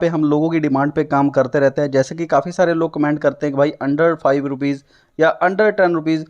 पे हम लोगों की डिमांड पे काम करते रहते हैं। जैसे कि काफ़ी सारे लोग कमेंट करते हैं कि भाई अंडर 5 रुपीज़ या अंडर 10 रुपीज़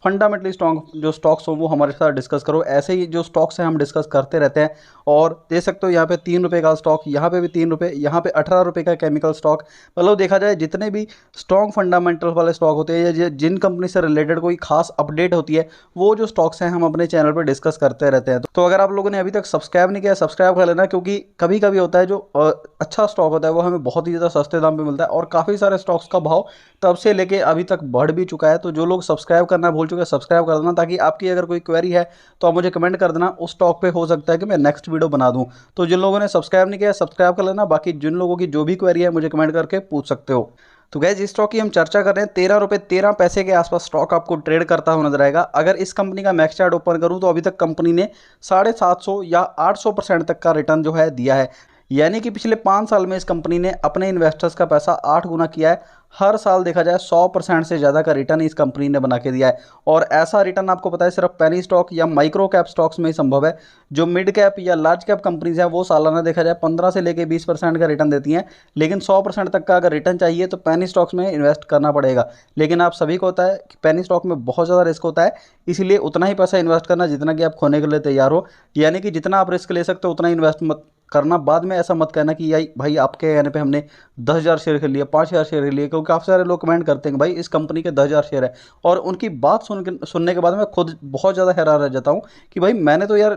फंडामेंटली स्ट्रॉन्ग जो स्टॉक्स हो वो हमारे साथ डिस्कस करो। ऐसे ही जो स्टॉक्स हैं हम डिस्कस करते रहते हैं। और देख सकते हो यहाँ पे 3 रुपये का स्टॉक, यहाँ पे भी 3 रुपये, यहाँ पे 18 रुपये का केमिकल स्टॉक। मतलब देखा जाए जितने भी स्ट्रॉन्ग फंडामेंटल वाले स्टॉक होते हैं या जिन कंपनी से रिलेटेड कोई खास अपडेट होती है, वो जो स्टॉक्स हैं हम अपने चैनल पर डिस्कस करते रहते हैं। तो अगर आप लोगों ने अभी तक सब्सक्राइब नहीं किया, सब्सक्राइब कर लेना, क्योंकि कभी कभी होता है जो अच्छा स्टॉक होता है वो हमें बहुत ही ज़्यादा सस्ते दाम पे मिलता है और काफ़ी सारे स्टॉक्स का भाव तब से लेके अभी तक बढ़ भी चुका है। तो जो लोग सब्सक्राइब करना भूल चुके हैं, सब्सक्राइब कर देना, ताकि आपकी अगर कोई क्वेरी है तो आप मुझे कमेंट कर देना, उस स्टॉक पे हो सकता है कि मैं नेक्स्ट वीडियो बना दूं। तो जिन लोगों ने सब्सक्राइब नहीं किया सब्सक्राइब कर लेना, बाकी जिन लोगों की जो भी क्वेरी है मुझे कमेंट करके पूछ सकते हो। तो गैस जिस स्टॉक की हम चर्चा कर रहे हैं 13 रुपये 13 पैसे के आसपास स्टॉक आपको ट्रेड करता हुआ नजर आएगा। अगर इस कंपनी का मैक्स चार्ट ओपन करूं तो अभी तक कंपनी ने 750 या 800% तक का रिटर्न जो है दिया है। यानी कि पिछले 5 साल में इस कंपनी ने अपने इन्वेस्टर्स का पैसा 8 गुना किया है। हर साल देखा जाए 100% से ज़्यादा का रिटर्न इस कंपनी ने बना के दिया है। और ऐसा रिटर्न आपको पता है सिर्फ पेनी स्टॉक या माइक्रो कैप स्टॉक्स में ही संभव है। जो मिड कैप या लार्ज कैप कंपनीज हैं वो सालाना देखा जाए 15 से लेकर 20% का रिटर्न देती हैं, लेकिन 100% तक का अगर रिटर्न चाहिए तो पेनी स्टॉक्स में इन्वेस्ट करना पड़ेगा। लेकिन आप सभी को होता है कि पेनी स्टॉक में बहुत ज़्यादा रिस्क होता है, इसलिए उतना ही पैसा इन्वेस्ट करना जितना कि आप खोने के लिए तैयार हो। यानी कि जितना आप रिस्क ले सकते हो उतना इन्वेस्ट मत करना। बाद में ऐसा मत कहना कि यार भाई आपके कहने पे हमने 10,000 शेयर खरीद लिए, 5,000 शेयर खरीद लिए, क्योंकि काफ़ी सारे लोग कमेंट करते हैं कि भाई इस कंपनी के 10,000 शेयर है। और उनकी बात सुनने के बाद मैं खुद बहुत ज़्यादा हैरान रह जाता हूँ कि भाई मैंने तो यार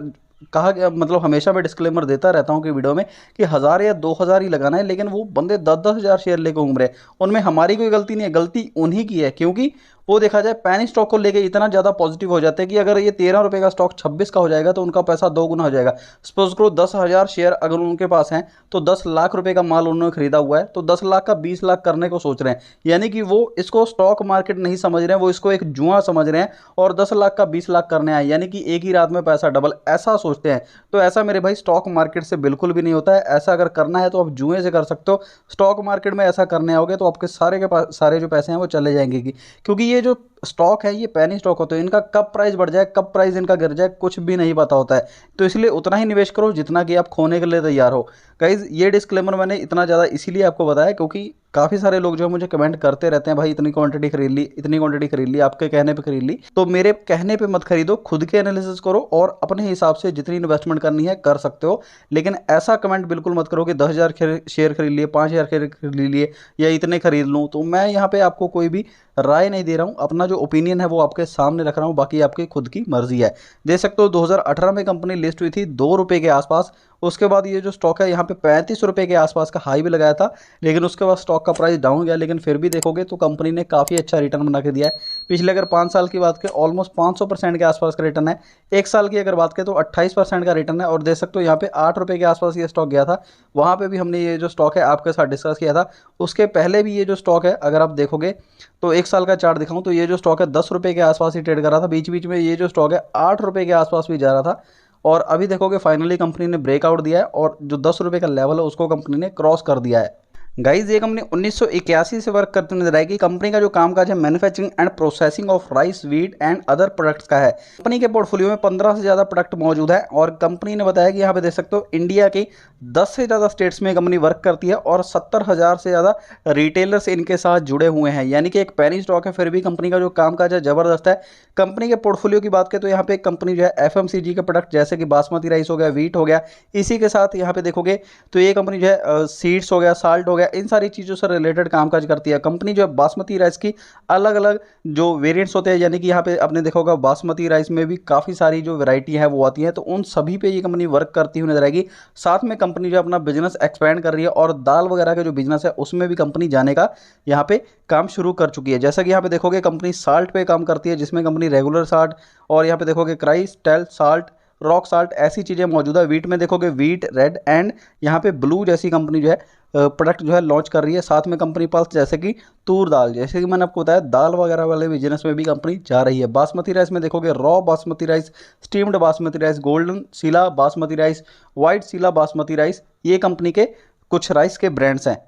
कहा कि मतलब हमेशा मैं डिस्क्लेमर देता रहता हूँ कि वीडियो में कि 1,000 या 2,000 ही लगाना है, लेकिन वो बंदे 10-10 हज़ार शेयर लेकर घूम रहे हैं। उनमें हमारी कोई गलती नहीं है, गलती उन्हीं की है, क्योंकि वो देखा जाए पैनी स्टॉक को लेके इतना ज़्यादा पॉजिटिव हो जाते हैं कि अगर ये 13 रुपये का स्टॉक 26 का हो जाएगा तो उनका पैसा 2 गुना हो जाएगा। सपोज करो 10,000 शेयर अगर उनके पास हैं तो 10 लाख रुपए का माल उन्होंने खरीदा हुआ है, तो 10 लाख का 20 लाख करने को सोच रहे हैं। यानी कि वो इसको स्टॉक मार्केट नहीं समझ रहे हैं, वो इसको एक जुआ समझ रहे हैं और 10 लाख का 20 लाख करने आए, यानी कि एक ही रात में पैसा डबल, ऐसा सोचते हैं। तो ऐसा मेरे भाई स्टॉक मार्केट से बिल्कुल भी नहीं होता है। ऐसा अगर करना है तो आप जुए से कर सकते हो। स्टॉक मार्केट में ऐसा करने आओगे तो आपके सारे के पास सारे जो पैसे हैं वो चले जाएंगे क्योंकि ये जो स्टॉक है ये पैनी स्टॉक होते हैं, इनका कब प्राइस बढ़ जाए कब प्राइस इनका गिर जाए कुछ भी नहीं पता होता है। तो इसलिए उतना ही निवेश करो जितना कि आप खोने के लिए तैयार हो। गाइज ये डिस्क्लेमर मैंने इतना ज़्यादा इसीलिए आपको बताया क्योंकि काफ़ी सारे लोग जो है मुझे कमेंट करते रहते हैं भाई इतनी क्वांटिटी खरीद ली, इतनी क्वांटिटी खरीद ली, आपके कहने पे खरीद ली। तो मेरे कहने पे मत खरीदो, खुद के एनालिसिस करो और अपने हिसाब से जितनी इन्वेस्टमेंट करनी है कर सकते हो। लेकिन ऐसा कमेंट बिल्कुल मत करो कि 10,000 शेयर खरीद लिए, 5,000 शेयर खरीद लिए या इतने खरीद लूँ। तो मैं यहाँ पे आपको कोई भी राय नहीं दे रहा हूँ, अपना जो ओपिनियन है वो आपके सामने रख रहा हूँ, बाकी आपकी खुद की मर्जी है। देख सकते हो 2018 में कंपनी लिस्ट हुई थी 2 रुपये के आसपास। उसके बाद ये जो स्टॉक है यहाँ पे 35 रुपये के आसपास का हाई भी लगाया था, लेकिन उसके बाद स्टॉक का प्राइस डाउन गया। लेकिन फिर भी देखोगे तो कंपनी ने काफ़ी अच्छा रिटर्न बना के दिया है। पिछले अगर 5 साल की बात करें ऑलमोस्ट 500% के आसपास का रिटर्न है। एक साल की अगर बात करें तो 28% का रिटर्न है। और देख सकते हो यहाँ पे 8 रुपये के आसपास ये स्टॉक गया था, वहाँ पे भी हमने ये जो स्टॉक है आपके साथ डिस्कस किया था। उसके पहले भी ये जो स्टॉक है अगर आप देखोगे तो एक साल का चार्ट दिखाऊं तो ये जो स्टॉक है 10 रुपये के आसपास ही ट्रेड कर रहा था। बीच बीच में ये जो स्टॉक है 8 रुपये के आसपास भी जा रहा था। और अभी देखोगे फाइनली कंपनी ने ब्रेकआउट दिया है और जो 10 रुपये का लेवल है उसको कंपनी ने क्रॉस कर दिया है। गाइज ये कंपनी 1981 से वर्क करती नजर आएगी। कंपनी का जो कामकाज है manufacturing and processing of rice, wheat and other products का है। कंपनी के पोर्टफोलियो में 15 से ज़्यादा प्रोडक्ट मौजूद है और कंपनी ने बताया कि यहाँ पे देख सकते हो इंडिया के 10 से ज़्यादा स्टेट्स में कंपनी वर्क करती है और 70,000 से ज़्यादा रिटेलर्स इनके साथ जुड़े हुए हैं। यानी कि एक पेनी स्टॉक है, फिर भी कंपनी का जो कामकाज है ज़बरदस्त है। कंपनी के पोर्टफोलियो की बात करें तो यहाँ पे कंपनी जो है FMCG के प्रोडक्ट जैसे कि बासमती राइस हो गया, व्हीट हो गया, इसी के साथ यहाँ पे देखोगे तो ये कंपनी जो है सीड्स हो गया, साल्ट हो गया, इन सारी चीज़ों से रिलेटेड कामकाज करती है। कंपनी जो है बासमती राइस की अलग अलग जो वेरिएंट्स होते हैं, यानी कि यहाँ पे आपने देखा होगा बासमती राइस में भी काफ़ी सारी जो वैरायटी है वो आती है, तो उन सभी पे ये कंपनी वर्क करती हुई नजर आएगी। साथ में कंपनी जो अपना बिजनेस एक्सपेंड कर रही है और दाल वगैरह का जो बिजनेस है उसमें भी कंपनी जाने का यहाँ पे काम शुरू कर चुकी है। जैसा कि यहाँ पे देखोगे कंपनी साल्ट पे काम करती है जिसमें कंपनी रेगुलर साल्ट और यहाँ पे देखोगे क्राइस, टेल साल्ट, रॉक साल्ट ऐसी चीज़ें मौजूद है। वीट में देखोगे वीट, रेड एंड यहाँ पे ब्लू जैसी कंपनी जो है प्रोडक्ट जो है लॉन्च कर रही है। साथ में कंपनी पल्स जैसे कि तूर दाल, जैसे कि मैंने आपको बताया दाल वगैरह वाले बिजनेस में भी कंपनी जा रही है। बासमती राइस में देखोगे raw basmati rice, steamed basmati rice, golden सीला बासमती राइस, वाइट सीला बासमती राइस, ये कंपनी के कुछ राइस के ब्रांड्स हैं।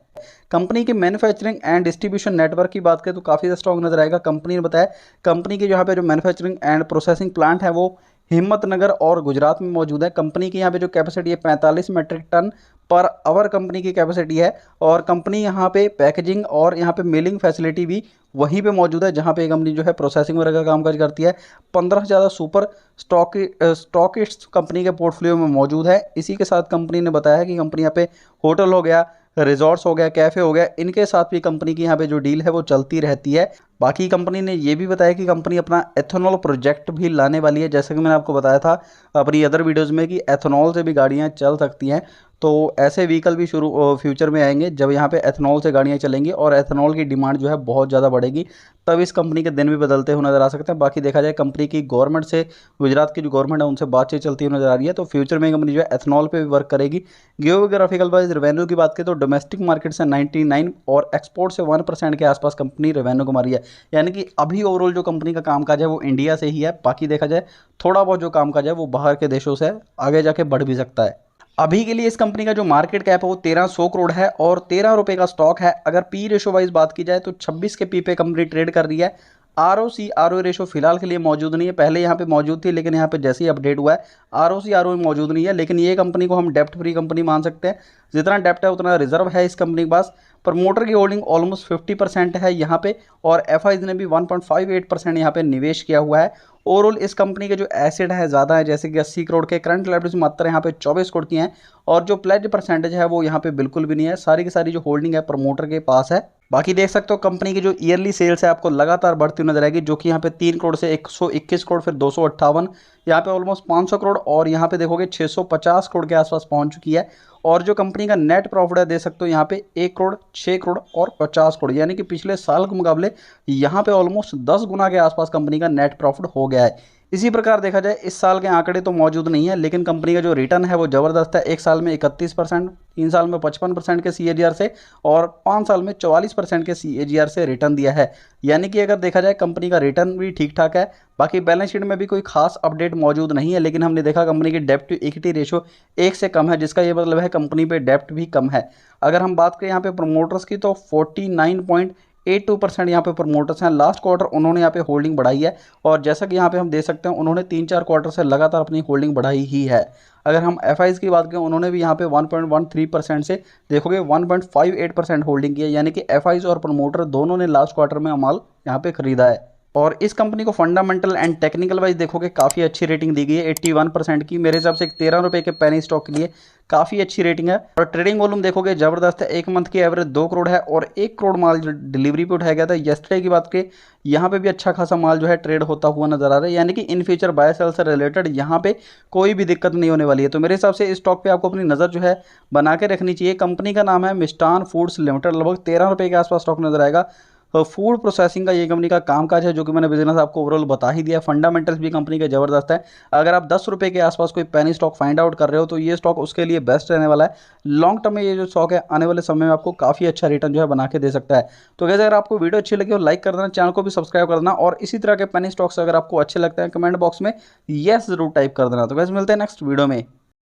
कंपनी के मैन्युफैक्चरिंग एंड डिस्ट्रीब्यूशन नेटवर्क की बात करें तो काफ़ी स्ट्रॉन्ग नजर आएगा। कंपनी ने बताया कंपनी के यहाँ पे जो मैन्युफैक्चरिंग एंड प्रोसेसिंग प्लांट है वो हिम्मतनगर और गुजरात में मौजूद है। कंपनी की यहाँ पे जो कैपेसिटी है 45 metric ton per hour company की कैपेसिटी है। और कंपनी यहाँ पे पैकेजिंग और यहाँ पे मेलिंग फैसिलिटी भी वहीं पे मौजूद है जहाँ पे कंपनी जो है प्रोसेसिंग वगैरह का कामकाज करती है। 15 से ज़्यादा सुपर स्टॉकिस्ट कंपनी के पोर्टफोलियो में मौजूद है। इसी के साथ कंपनी ने बताया है कि कंपनी यहाँ पे होटल हो गया, रिजॉर्ट्स हो गया, कैफ़े हो गया, इनके साथ भी कंपनी की यहाँ पे जो डील है वो चलती रहती है। बाकी कंपनी ने ये भी बताया कि कंपनी अपना एथेनॉल प्रोजेक्ट भी लाने वाली है। जैसे कि मैंने आपको बताया था अपनी अदर वीडियोज़ में कि एथेनॉल से भी गाड़ियाँ चल सकती हैं। तो ऐसे व्हीकल भी फ्यूचर में आएंगे जब यहाँ पे एथेनॉल से गाड़ियाँ चलेंगी और एथेनॉल की डिमांड जो है बहुत ज़्यादा बढ़ेगी, तब इस कंपनी के दिन भी बदलते हुए नजर आ सकते हैं। बाकी देखा जाए कंपनी की गवर्नमेंट से, गुजरात की जो गवर्नमेंट है उनसे बातचीत चलती हुई नजर आ रही है। तो फ्यूचर में कंपनी जो है एथेनॉल पे भी वर्क करेगी। जियोग्राफिकल वाइज रेवेन्यू की बात करें तो डोमेस्टिक मार्केट से 99 और एक्सपोर्ट से 1% के आसपास कंपनी रेवेन्यू कमा रही है। यानी कि अभी ओवरऑल जो कंपनी का कामकाज है वो इंडिया से ही है। बाकी देखा जाए थोड़ा बहुत जो कामकाज है वो बाहर के देशों से आगे जाके बढ़ भी सकता है। अभी के लिए इस कंपनी का जो मार्केट कैप है वो 1300 करोड़ है और 13 रुपए का स्टॉक है। अगर पी रेशो वाइज बात की जाए तो 26 के पी पे कंपनी ट्रेड कर रही है। ROC ROE रेशो फिलहाल के लिए मौजूद नहीं है, पहले यहाँ पे मौजूद थी लेकिन यहाँ पे जैसे ही अपडेट हुआ है ROC ROE मौजूद नहीं है। लेकिन ये कंपनी को हम डेप्ट फ्री कंपनी मान सकते हैं। जितना डेप्ट है उतना रिजर्व है इस कंपनी के पास। प्रमोटर की होल्डिंग ऑलमोस्ट 50% है यहाँ पे और एफआईज ने भी 1.58% यहाँ पे निवेश किया हुआ है। ओवरऑल इस कंपनी के जो एसेट है ज़्यादा है, जैसे कि 80 करोड़ के, करंट लायबिलिटीज मात्र यहाँ पे 24 करोड़ की हैं और जो प्लेज परसेंटेज है वो यहाँ पे बिल्कुल भी नहीं है। सारी की सारी जो होल्डिंग है प्रमोटर के पास है। बाकी देख सकते हो कंपनी की जो ईयरली सेल्स है आपको लगातार बढ़ती हुई नजर आएगी, जो कि यहाँ पे 3 करोड़ से 121 करोड़, फिर 258, यहाँ पे ऑलमोस्ट 500 करोड़ और यहाँ पे देखोगे 650 करोड़ के आसपास पहुंच चुकी है। और जो कंपनी का नेट प्रॉफिट है देख सकते हो यहाँ पे 1 करोड़, 6 करोड़ और 50 करोड़, यानी कि पिछले साल के मुकाबले यहाँ पे ऑलमोस्ट 10 गुना के आसपास कंपनी का नेट प्रॉफिट हो गया है। इसी प्रकार देखा जाए इस साल के आंकड़े तो मौजूद नहीं है लेकिन कंपनी का जो रिटर्न है वो ज़बरदस्त है। एक साल में 31%, 3 साल में 55% के CAGR से और 5 साल में 44% के CAGR से रिटर्न दिया है। यानी कि अगर देखा जाए कंपनी का रिटर्न भी ठीक ठाक है। बाकी बैलेंस शीट में भी कोई खास अपडेट मौजूद नहीं है लेकिन हमने देखा कंपनी की डेप्ट टू इक्विटी रेशो 1 से कम है, जिसका ये मतलब है कंपनी पे डेप्ट भी कम है। अगर हम बात करें यहाँ पे प्रमोटर्स की तो 49.82% यहाँ पे प्रमोटर्स हैं। लास्ट क्वार्टर उन्होंने यहाँ पे होल्डिंग बढ़ाई है और जैसा कि यहाँ पे हम देख सकते हैं उन्होंने 3-4 क्वार्टर से लगातार अपनी होल्डिंग बढ़ाई ही है। अगर हम एफआईज की बात करें उन्होंने भी यहाँ पे 1.13% से देखोगे 1.58% होल्डिंग की है। यानी कि एफआईज और प्रमोटर दोनों ने लास्ट क्वार्टर में माल यहाँ पे खरीदा है। और इस कंपनी को फंडामेंटल एंड टेक्निकल वाइज देखोगे काफ़ी अच्छी रेटिंग दी गई है 81% की। मेरे हिसाब से 13 रुपये के पेनी स्टॉक के लिए काफ़ी अच्छी रेटिंग है। और ट्रेडिंग वॉल्यूम देखोगे ज़बरदस्त है, एक मंथ की एवरेज 2 करोड़ है और 1 करोड़ माल डिलीवरी पे उठाया गया था। येस्टरडे की बात करें यहाँ पे भी अच्छा खासा माल जो है ट्रेड होता हुआ नजर आ रहा है। यानी कि इन फ्यूचर बाय सेल से रिलेटेड यहाँ पे कोई भी दिक्कत नहीं होने वाली है। तो मेरे हिसाब से इस स्टॉक पे आपको अपनी नज़र जो है बना के रखनी चाहिए। कंपनी का नाम है मिष्ठान फूड्स लिमिटेड, लगभग 13 रुपये के आसपास स्टॉक नजर आएगा। फूड प्रोसेसिंग का ये कंपनी का कामकाज है, जो कि मैंने बिजनेस आपको ओवरऑल बता ही दिया। फंडामेंटल्स भी कंपनी के ज़बरदस्त है। अगर आप 10 रुपये के आसपास कोई पेनी स्टॉक फाइंड आउट कर रहे हो तो ये स्टॉक उसके लिए बेस्ट रहने वाला है। लॉन्ग टर्म में ये जो स्टॉक है आने वाले समय में आपको काफ़ी अच्छा रिटर्न जो है बना के दे सकता है। तो गैस अगर आपको वीडियो अच्छी लगी हो लाइक कर देना, चैनल को भी सब्सक्राइब कर देना और इसी तरह के पेनी स्टॉक्स अगर आपको अच्छे लगते हैं कमेंट बॉक्स में येस जरूर टाइप कर देना। तो गैस मिलते हैं नेक्स्ट वीडियो में।